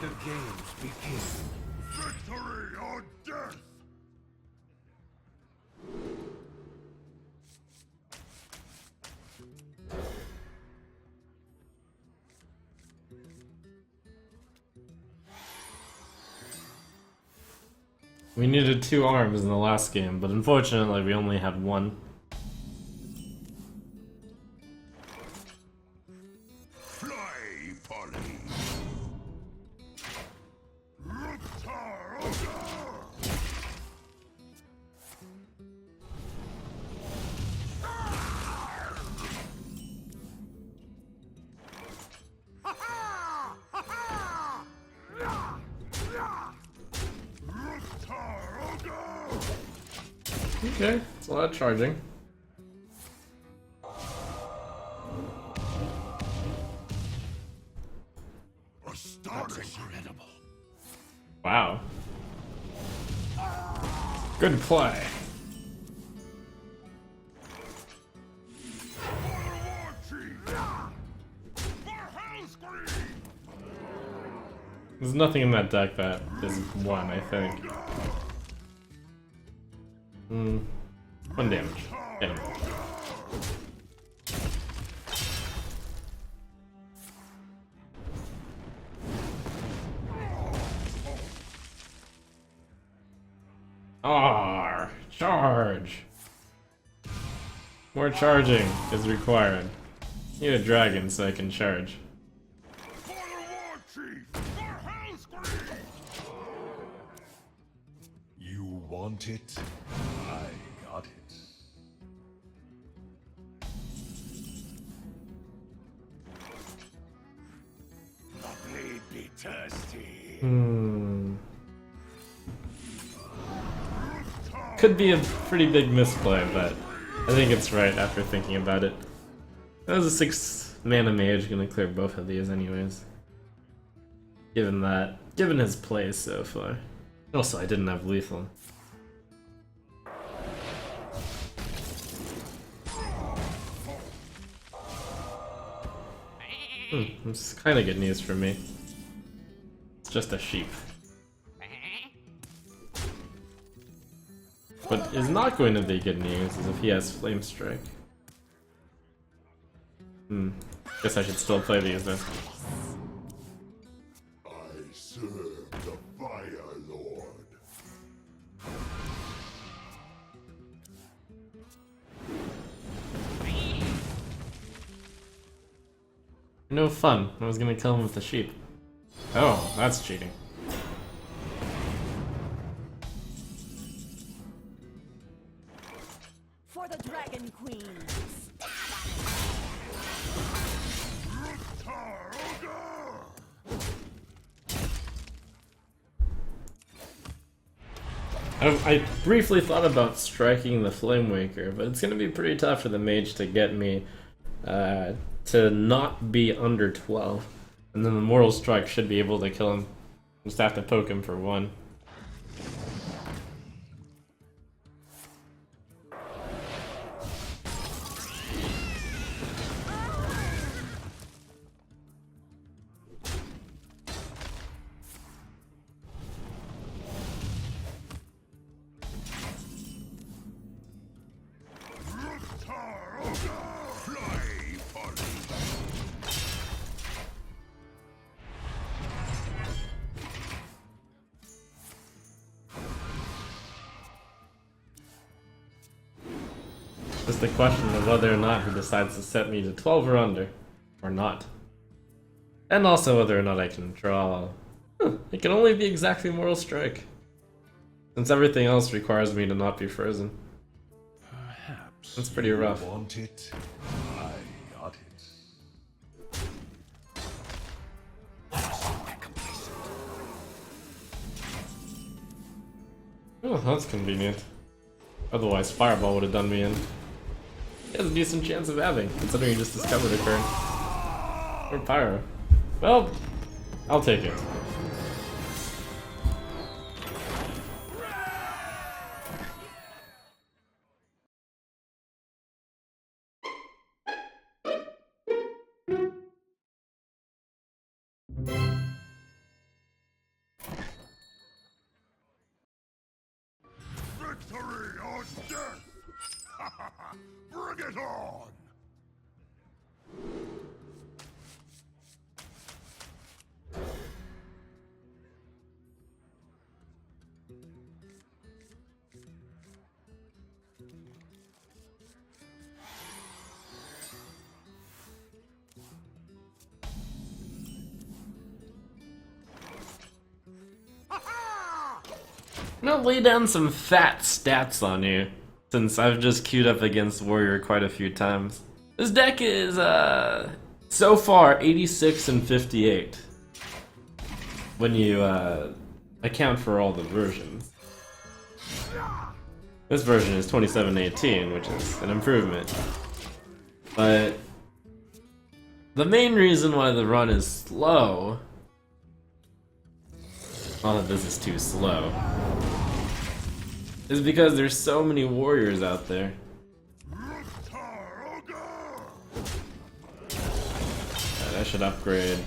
the games begin. Victory or death! We needed 2 arms in the last game, but unfortunately we only had 1. Fly, Polly! Okay, it's a lot of charging. Incredible. Wow. Good play. There's nothing in that deck that is 1, I think. 1 damage. Hit him. Ah, charge! More charging is required. Need a dragon so I can charge. You want it? I got it. The blade be thirsty. Could be a pretty big misplay, but I think it's right after thinking about it. That was a 6 mana mage, gonna clear both of these anyways. Given his play so far. Also, I didn't have lethal. It's kind of good news for me. It's just a sheep. What is not going to be good news is if he has Flame Strike. Guess I should still play these then. I serve the Fire Lord. No fun. I was gonna kill him with the sheep. Oh, that's cheating. For the Dragon Queen. I briefly thought about striking the Flame Waker, but it's gonna be pretty tough for the mage to get me to not be under 12. And then the Mortal Strike should be able to kill him. Just have to poke him for 1. Just the question of whether or not he decides to set me to 12 or under, or not. And also whether or not I can draw. It can only be exactly Mortal Strike, since everything else requires me to not be frozen. Perhaps That's pretty rough. You want it? I got it. Oh, that's convenient. Otherwise, Fireball would have done me in. He has a decent chance of having, considering he just discovered a current. Or Pyro. Well, I'll take it. Bring it on! I'm gonna lay down some fat stats on you, since I've just queued up against Warrior quite a few times. This deck is, so far 86 and 58. When you, account for all the versions. This version is 2718, which is an improvement. But the main reason why the run is slow, not that this is too slow, is because there's so many warriors out there. I should upgrade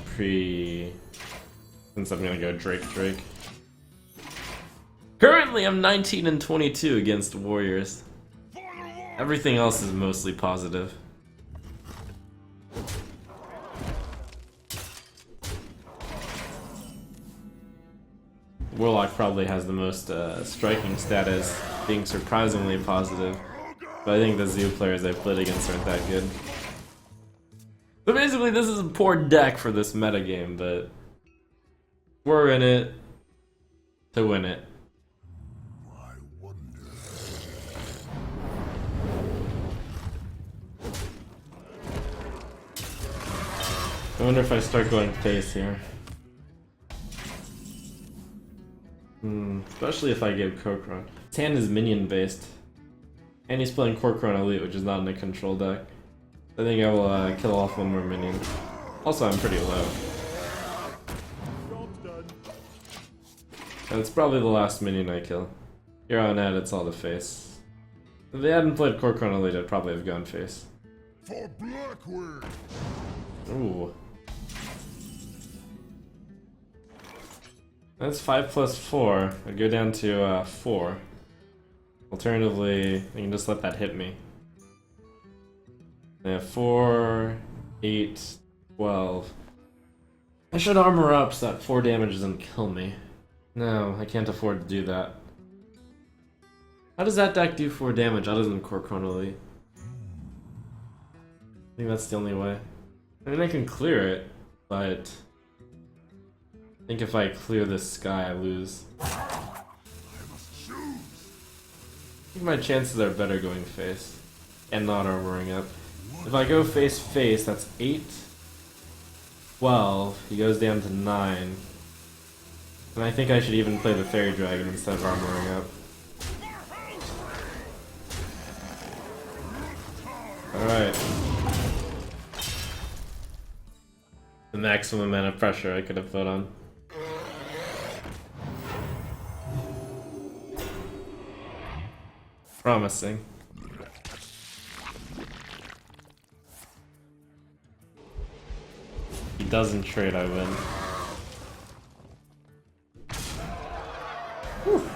since I'm gonna go Drake. Currently I'm 19 and 22 against warriors. Everything else is mostly positive. Warlock probably has the most striking status, being surprisingly positive. But I think the Zoo players I've played against aren't that good. So basically this is a poor deck for this metagame, but we're in it to win it. I wonder if I start going face here. Especially if I give Kor'kron. His hand is minion based. And he's playing Kor'kron Elite, which is not in a control deck. I think I will kill off one more minion. Also, I'm pretty low. And it's probably the last minion I kill. Here on out, it's all the face. If they hadn't played Kor'kron Elite, I'd probably have gone face. For Blackwood! Ooh. That's 5 plus 4. I'd go down to 4. Alternatively, I can just let that hit me. I have 4, 8, 12. I should armor up so that 4 damage doesn't kill me. No, I can't afford to do that. How does that deck do 4 damage other than Kor'kron Elite? I think that's the only way. I mean, I can clear it, but I think if I clear this sky, I lose. I think my chances are better going face and not armoring up. If I go face, that's 8, 12, he goes down to 9. And I think I should even play the Fairy Dragon instead of armoring up. Alright. The maximum amount of pressure I could have put on. Promising. He doesn't trade, I win. Whew.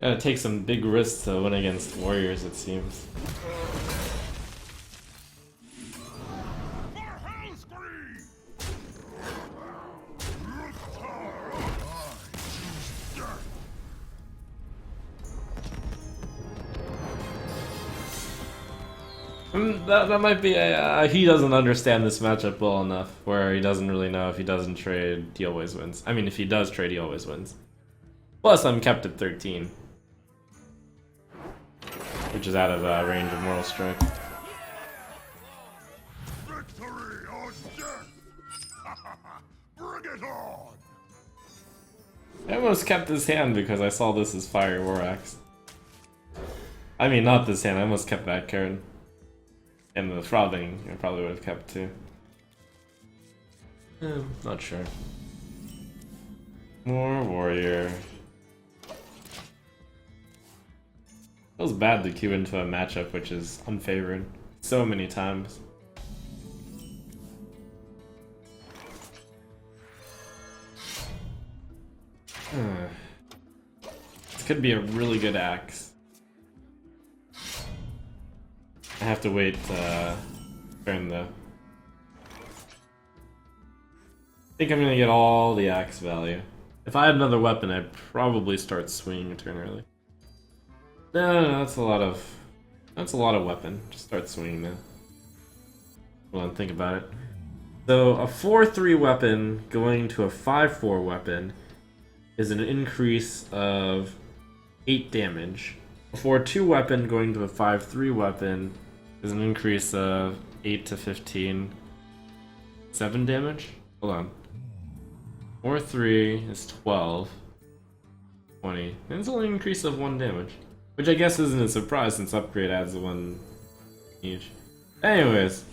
Gotta take some big risks to win against warriors, it seems. That might be he doesn't understand this matchup well enough, where he doesn't really know if he doesn't trade, he always wins. I mean, if he does trade, he always wins. Plus, I'm kept at 13. Which is out of range of Moral Strike. Victory or death! Bring it on! I almost kept this hand because I saw this as Fire War Axe. I mean, not this hand, I almost kept that card. And the Frothing, I probably would have kept too. Not sure. More Warrior. Feels bad to queue into a matchup which is unfavored so many times. This could be a really good axe. I have to wait turn though. I think I'm gonna get all the axe value. If I had another weapon, I'd probably start swinging a turn early. No, that's a lot of weapon. Just start swinging now. Hold on, think about it. So a 4/3 weapon going to a 5/4 weapon is an increase of 8 damage. A 4/2 weapon going to a 5/3 weapon is an increase of 8 to 15. 7 damage? Hold on. 4/3 is 12. 20. And it's only an increase of 1 damage. Which I guess isn't a surprise since upgrade adds 1 each. Anyways.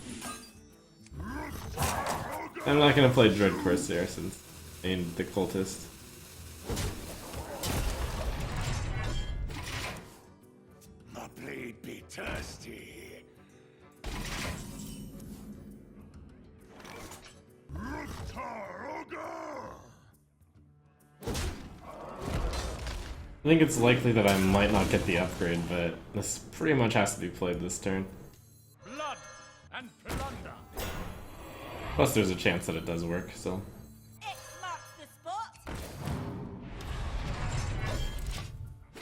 I'm not gonna play Dread Corsair since I mean the cultist. My blade be thirsty. I think it's likely that I might not get the upgrade, but this pretty much has to be played this turn. Blood and plunder. Plus there's a chance that it does work, so. X marks the spot.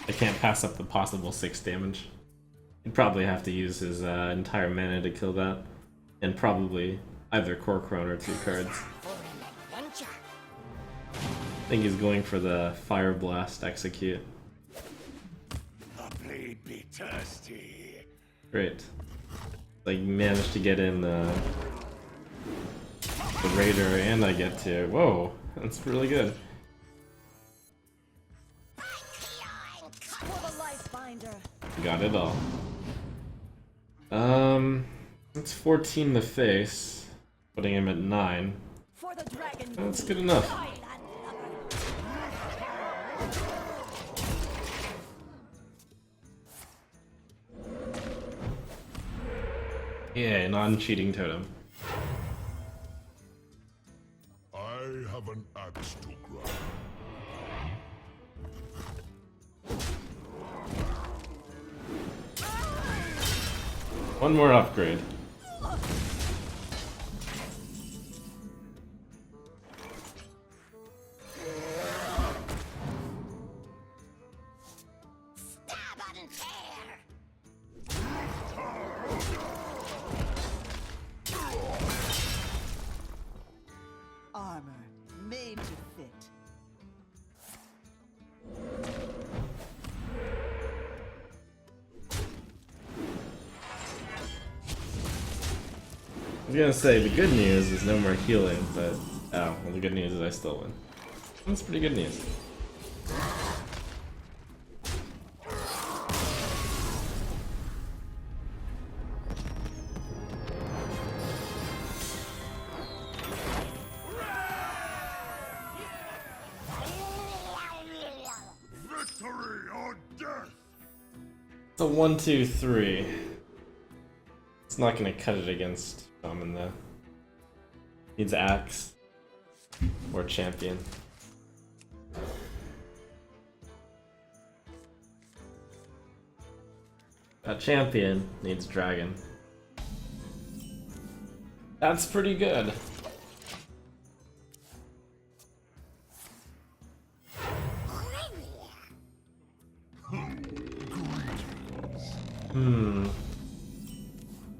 I can't pass up the possible 6 damage. He'd probably have to use his entire mana to kill that. And probably either Core Crone or 2 cards. I think he's going for the Fire Blast Execute. My blade be thirsty. Great. Like managed to get in the Raider and I get to. Whoa, that's really good. For the life binder. Got it all. It's 14 to face, putting him at 9. For the dragon. That's good enough. Island Yeah, non-cheating totem. I have an axe to grind. One more upgrade. armor made to fit. I was gonna say, the good news is no more healing, but oh, well, the good news is I still win. That's pretty good news. Victory or death! It's a 1, 2, 3. It's not gonna cut it against Shaman though. Needs Axe or Champion. A Champion needs Dragon. That's pretty good.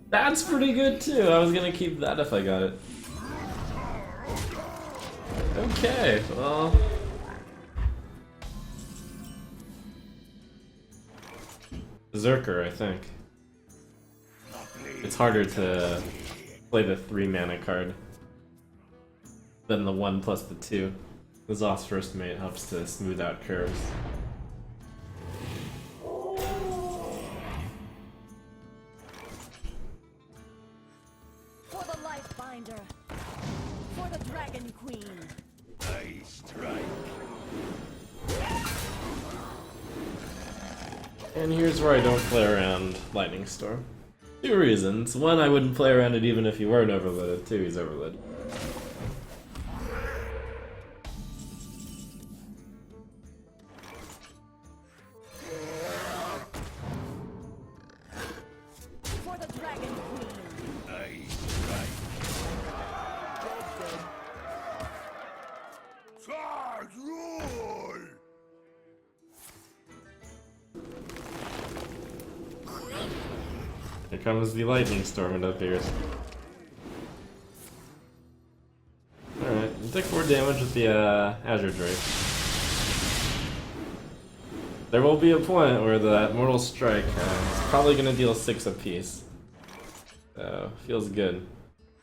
That's pretty good too. I was gonna keep that if I got it. Okay, well. Berserker, I think. It's harder to play the 3 mana card than the 1 plus the 2. The Zos First Mate helps to smooth out curves. For the life binder. For the dragon queen. I strike. And here's where I don't play around Lightning Storm. 2 reasons. 1, I wouldn't play around it even if you weren't overloaded. 2, he's overloaded. For the Here comes the lightning storm, it appears. Alright, you took 4 damage with the Azure Drake. There will be a point where the Mortal Strike is probably going to deal 6 apiece. So, feels good.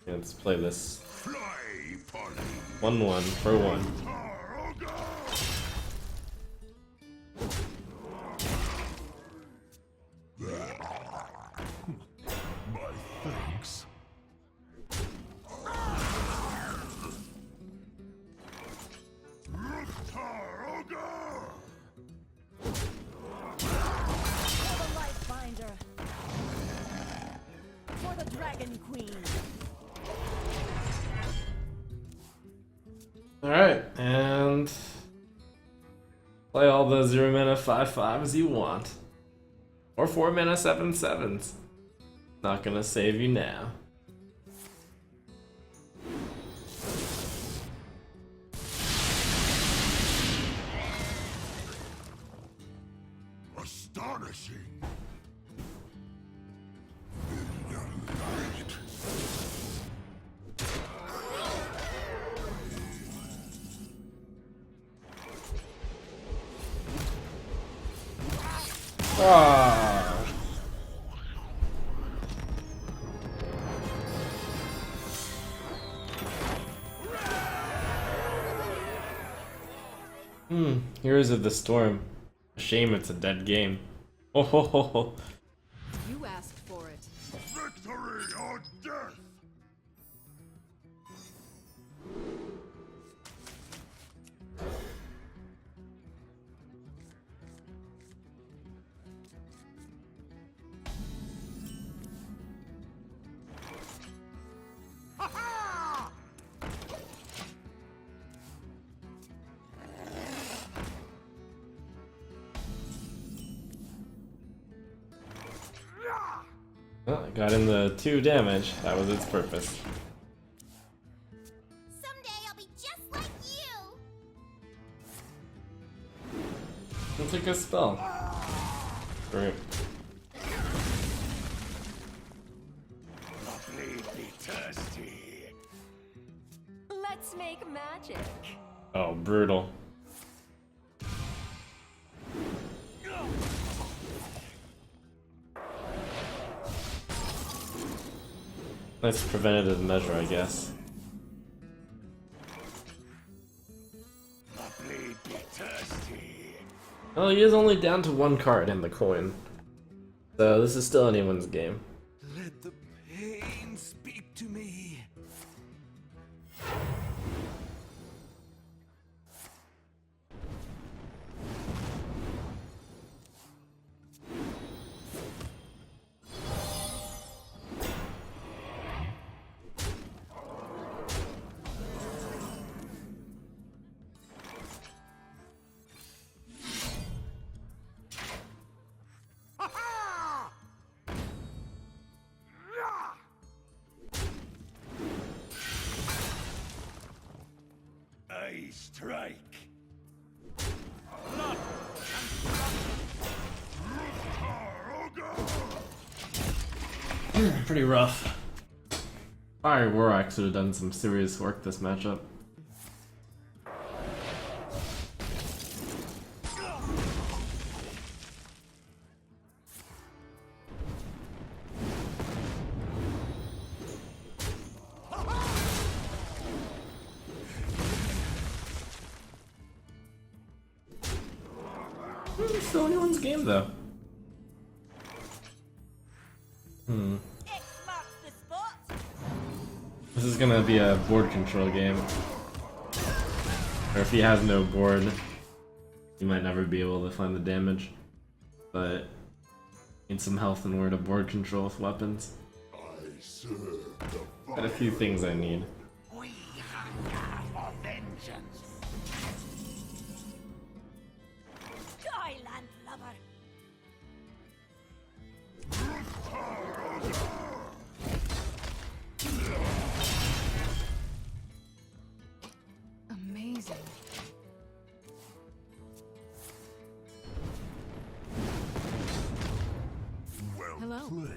Let's play this. 1-1 for 1. Alright, and play all the 0 mana 5/5s you want. Or 4 mana 7/7s. Not gonna save you now. Astonishing. Ah. Heroes of the Storm. A shame it's a dead game. Oh ho ho ho. You asked for it. Victory or death. Well, I got in the 2 damage. That was its purpose. Someday I'll be just like you. It's a good spell. Great. Completely thirsty. Let's make magic. Oh, brutal. Nice preventative measure, I guess. Completely thirsty. Oh, he is only down to 1 card in the coin. So this is still anyone's game. Let the pain speak to me. I strike. Pretty rough. Fire Warlock should have done some serious work this matchup. It's still anyone's game though. X marks the spot. This is gonna be a board control game. Or if he has no board, he might never be able to find the damage. But need some health in order to board control with weapons. I serve the Got a few things I need. We hunger for vengeance. Skyland lover. Amazing. Well Hello. played.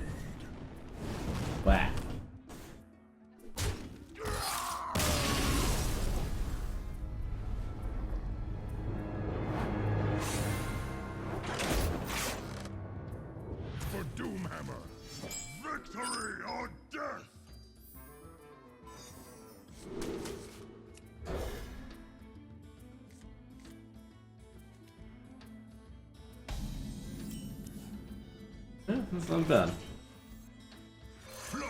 that's not bad. Fly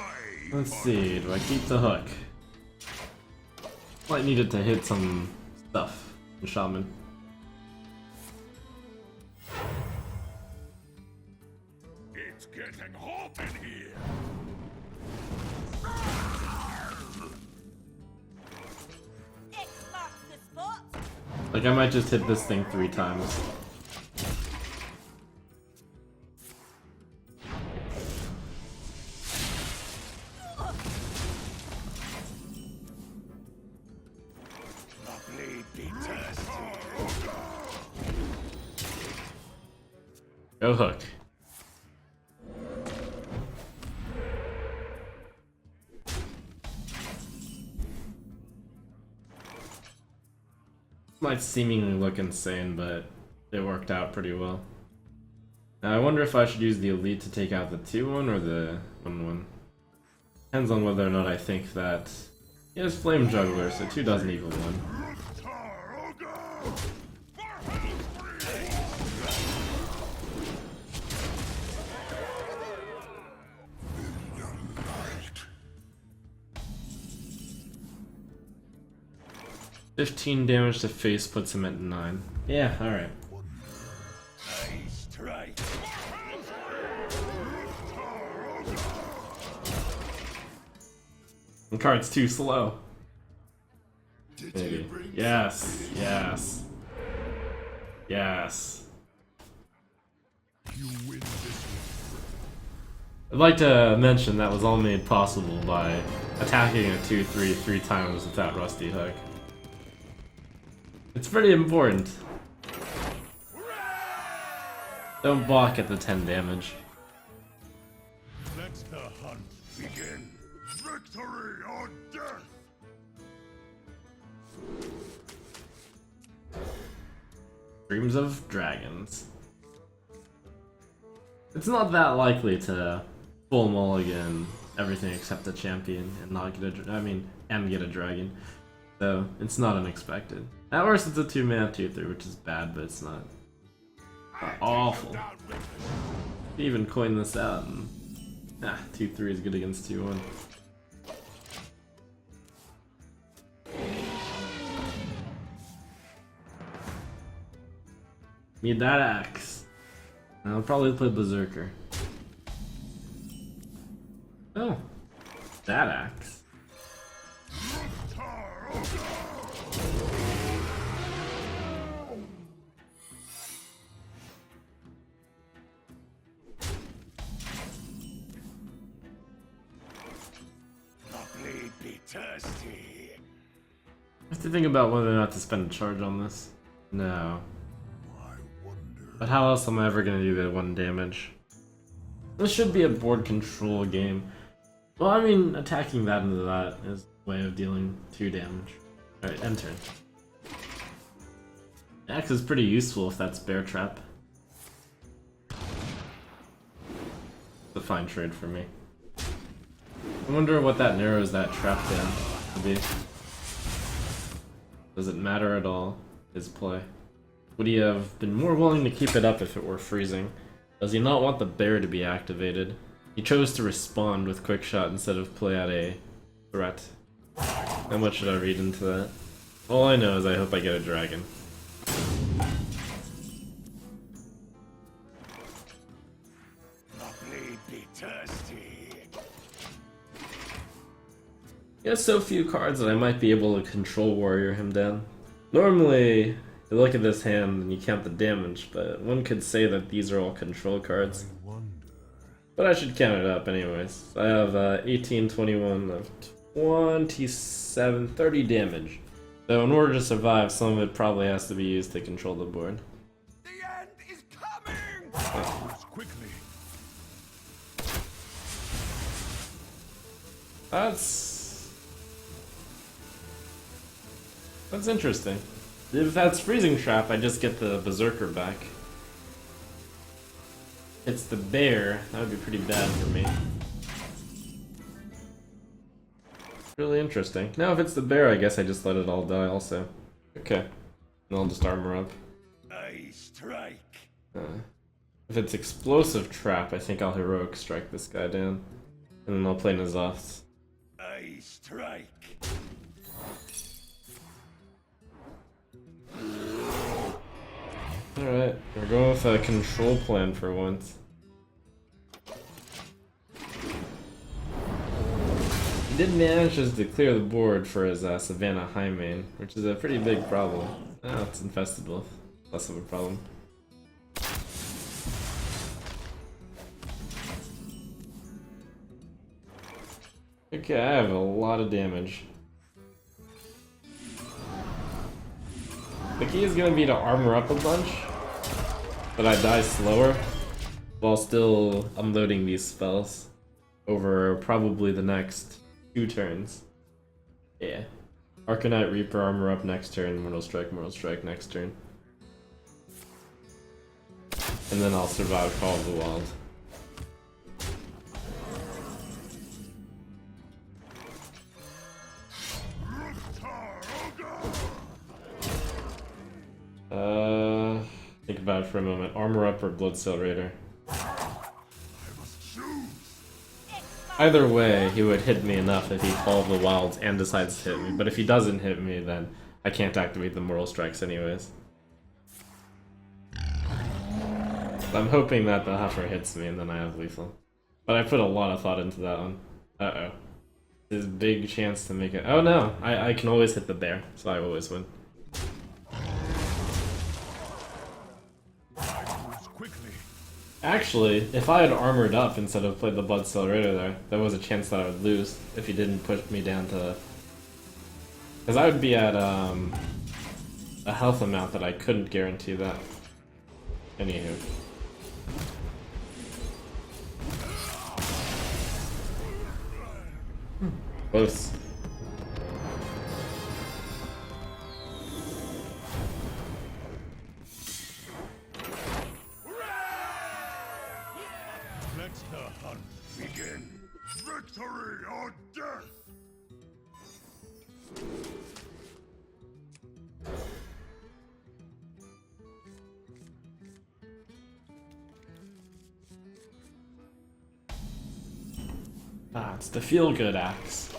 Let's see, do I keep the hook? Might need it to hit some stuff in Shaman. It's getting hot in here. X marks the spot. Like, I might just hit this thing 3 times. Go hook. Might seemingly look insane, but it worked out pretty well. Now I wonder if I should use the elite to take out the 2-1 or the 1-1. Depends on whether or not I think that... He has Flame Juggler, so 2 doesn't equal 1. 15 damage to face puts him at 9. Yeah, alright. The card's too slow. Maybe. Yes, yes. Yes. I'd like to mention that was all made possible by attacking a 2-3 3 times with that rusty hook. It's pretty important. Don't balk at the 10 damage. Let the hunt begin. Victory or death. Dreams of Dragons. It's not that likely to full mulligan everything except the champion and not get a and get a dragon. So it's not unexpected. At worst it's a 2-mana 2-3, which is bad, but it's not awful. Even coin this out and 2-3 is good against 2-1. Need that axe. I'll probably play Berserker. Oh, that axe. I have to think about whether or not to spend a charge on this. No. But how else am I ever gonna do that 1 damage? This should be a board control game. Well, I mean, attacking that into that is a way of dealing 2 damage. Alright, enter. Axe is pretty useful if that's Bear Trap. It's a fine trade for me. I wonder what that narrows that trap down to be. Does it matter at all, his play? Would he have been more willing to keep it up if it were freezing? Does he not want the bear to be activated? He chose to respond with quick shot instead of play out a threat. How much should I read into that? All I know is I hope I get a dragon. He has so few cards that I might be able to control warrior him down. Normally, you look at this hand and you count the damage, but one could say that these are all control cards. But I should count it up anyways. I have 18, 21, 27, 30 damage. So in order to survive, some of it probably has to be used to control the board. The end is coming. Quickly. That's interesting. If that's freezing trap, I just get the berserker back. It's the bear, that would be pretty bad for me. Really interesting. Now if it's the bear, I guess I just let it all die also. Okay. And I'll just armor up. I strike. If it's Explosive Trap, I think I'll Heroic Strike this guy down. And then I'll play N'Zoths. I strike. Alright, we're going with a control plan for once. He did manage to clear the board for his Savannah High main, which is a pretty big problem. Oh, it's infested with less of a problem. Okay, I have a lot of damage. The key is gonna be to armor up a bunch, but I die slower while still unloading these spells over probably the next 2 turns. Yeah. Arcanite Reaper, armor up next turn, Mortal Strike next turn. And then I'll survive Call of the Wild. Think about it for a moment. Armor up or Bloodsail Raider. Either way, he would hit me enough if he Call of the Wilds and decides to hit me. But if he doesn't hit me, then I can't activate the Mortal Strikes anyways. I'm hoping that the Huffer hits me and then I have lethal. But I put a lot of thought into that one. Uh-oh. His big chance to make it. Oh no! I can always hit the bear, so I always win. Actually, if I had armored up instead of played the Bloodsail Raider there was a chance that I would lose if he didn't push me down to... Because I would be at a health amount that I couldn't guarantee that. Anywho. Close. Begin. Victory or death. Ah, it's the feel-good axe.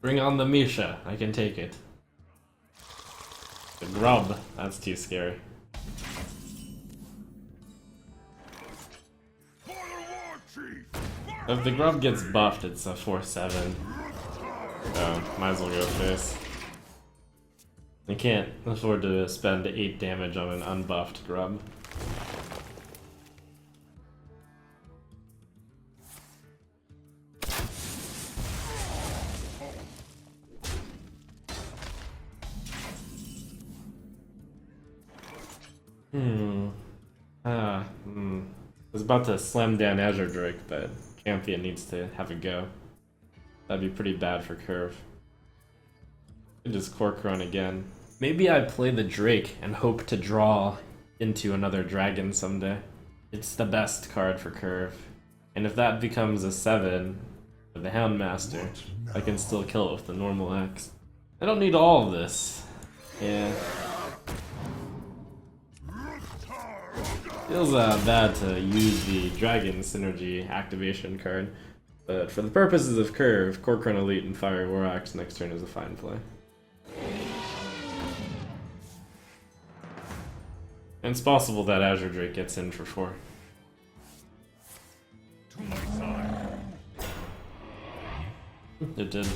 Bring on the Misha, I can take it. The Grub, that's too scary. If the Grub gets buffed, it's a 4/7. Oh, might as well go face. I can't afford to spend 8 damage on an unbuffed Grub. I was about to slam down Azure Drake, but Champion needs to have a go. That'd be pretty bad for Curve. Could just Cork Run again. Maybe I play the Drake and hope to draw into another dragon someday. It's the best card for Curve. And if that becomes a 7 with the Houndmaster, I can still kill it with the normal axe. I don't need all of this. Yeah. Feels bad to use the Dragon Synergy activation card, but for the purposes of Curve, Cork Run Elite and Fire War Axe next turn is a fine play. And it's possible that Azure Drake gets in for 4. To my side. It did.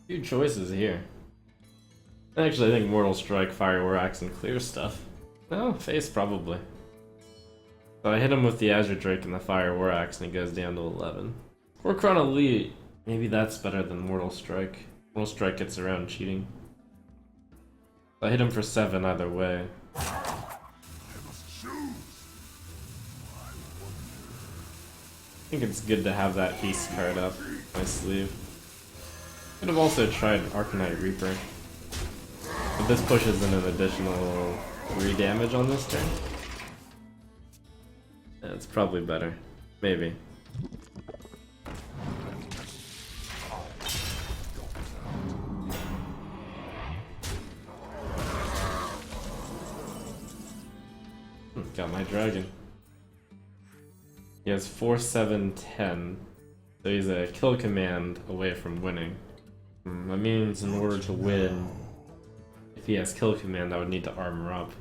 Few choices here. Actually, I think Mortal Strike, Fire War Axe, and clear stuff. No, face probably. So I hit him with the Azure Drake and the Fire War Axe, and he goes down to 11. Or Chrono Elite. Maybe that's better than Mortal Strike. Mortal Strike gets around cheating. I hit him for 7 either way. I think it's good to have that haste card up my sleeve. Could have also tried Arcanite Reaper. But this pushes in an additional 3 damage on this turn. Yeah, it's probably better. Maybe. Got my dragon. He has 4, 7, 10. So he's a kill command away from winning. That means in order to win, if he has kill command, I would need to armor up.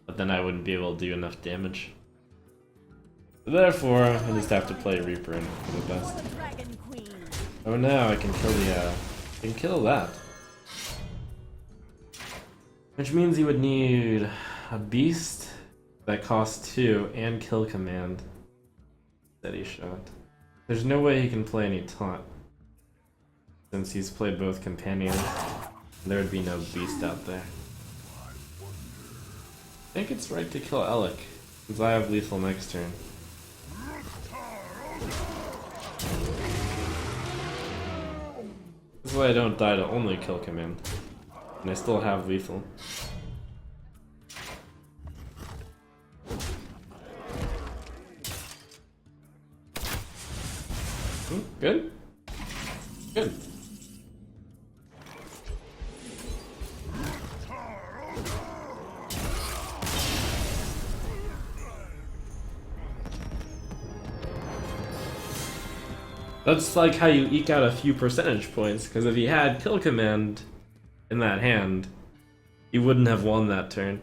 But then I wouldn't be able to do enough damage. Therefore, I just have to play Reaper in for the best. For the Dragon Queen. Oh, now I can kill the, I can kill that. Which means he would need a beast that costs 2 and kill command. Steady shot. There's no way he can play any taunt. Since he's played both companions, there would be no beast out there. I think it's right to kill Alec, since I have lethal next turn. This way I don't die to only kill command. And I still have lethal. Good? Good. That's like how you eke out a few percentage points, because if he had kill command in that hand, he wouldn't have won that turn.